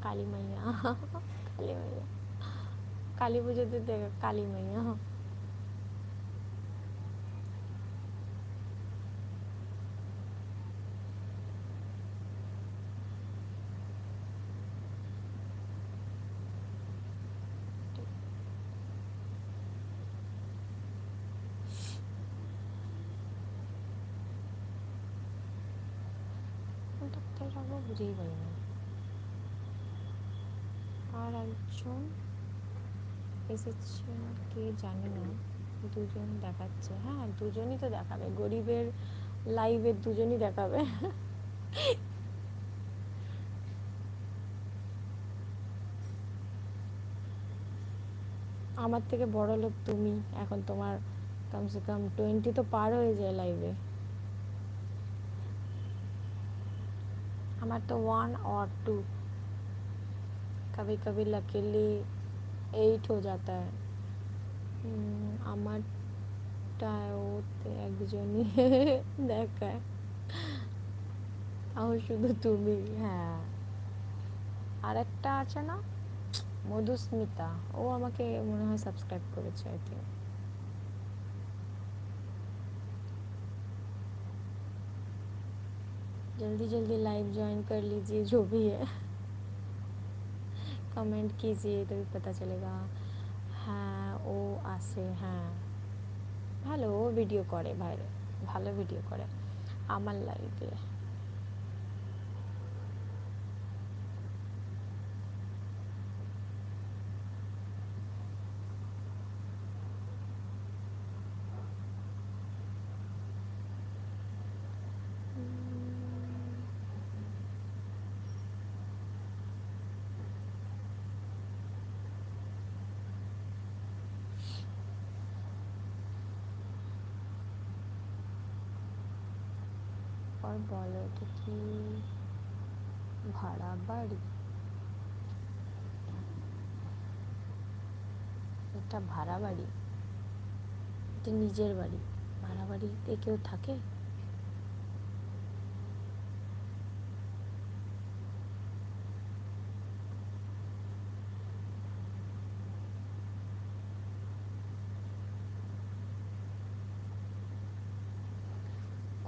काली मैया काली मैया काली পুজোতে দেখো কালী মাইয়া ডাক্তার বাবু বুঝেই পারি না। আর একজন এসেছে কে জানি না, দুজন দেখাচ্ছে। হ্যাঁ দুজনই তো দেখাবে, গরিবের লাইভে দুজনই দেখাবে। আমার থেকে বড় লোক তুমি, এখন তোমার কমসে কম 20 তো পার হয়ে যায় লাইভে। আমার তো 1 और 2, कभी कभी लकीली 8 हो जाता है। আমারটাও একজনই দেখায়, তাও শুধু তুমি। হ্যাঁ আর একটা আছে না মধুস্মিতা, ও আমাকে মনে হয় সাবস্ক্রাইব করেছে আই থিঙ্ক। जल्दी जल्दी लाइव ज्वाइन कर लीजिए जो भी है, कमेंट कीजिए तभी पता चलेगा। হ্যাঁ ও আসে, হ্যাঁ ভালো ভিডিও করে, ভাই ভালো ভিডিও করে আমার লাইভে। और বলো এটা কি ভাড়া বাড়ি? এটা ভাড়া বাড়ি, এটা নিজের বাড়ি। ভাড়া বাড়িতে কেউ থাকে?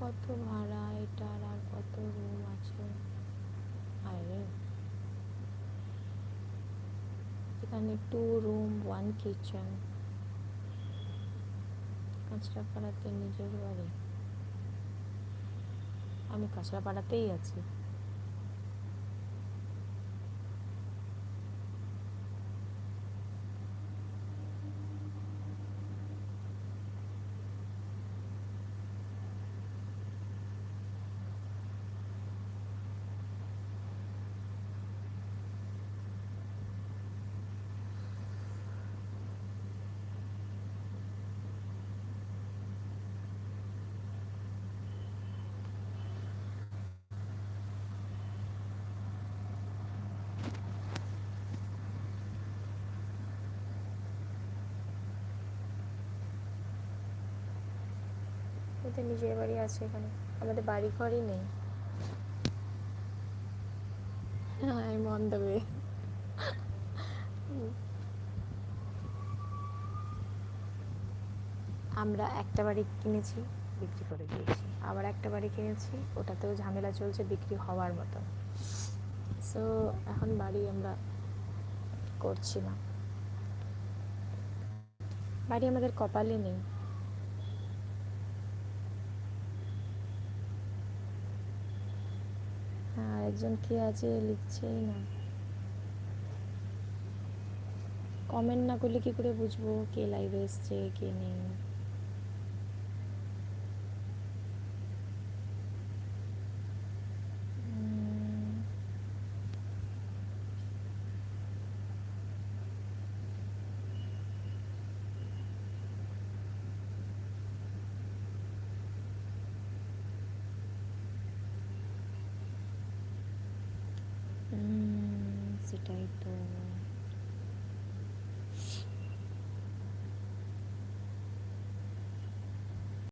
কত ভাড়া এটার, আর কত রুম আছে? আরে এখানে 2 রুম 1 কিচেন। কাঁচরাপাড়াতে নিজের বাড়ি? আমি কাঁচরাপাড়াতেই আছি। ওদের নিজের বাড়ি আছে এখানে, আমাদের বাড়ি ঘরই নেই। I am on the way. আমরা একটা বাড়ি কিনেছি, বিক্রি করে দিয়েছি, আবার একটা বাড়ি কিনেছি, ওটাতেও ঝামেলা চলছে বিক্রি হওয়ার মতো। সো এখন বাড়ি আমরা করছি না, বাড়ি আমাদের কপালে নেই। হ্যাঁ একজন কে আছে লিখছেই না, কমেন্ট না করলে কি করে বুঝবো কে লাইভে এসছে কে নেই? সেটাই তো।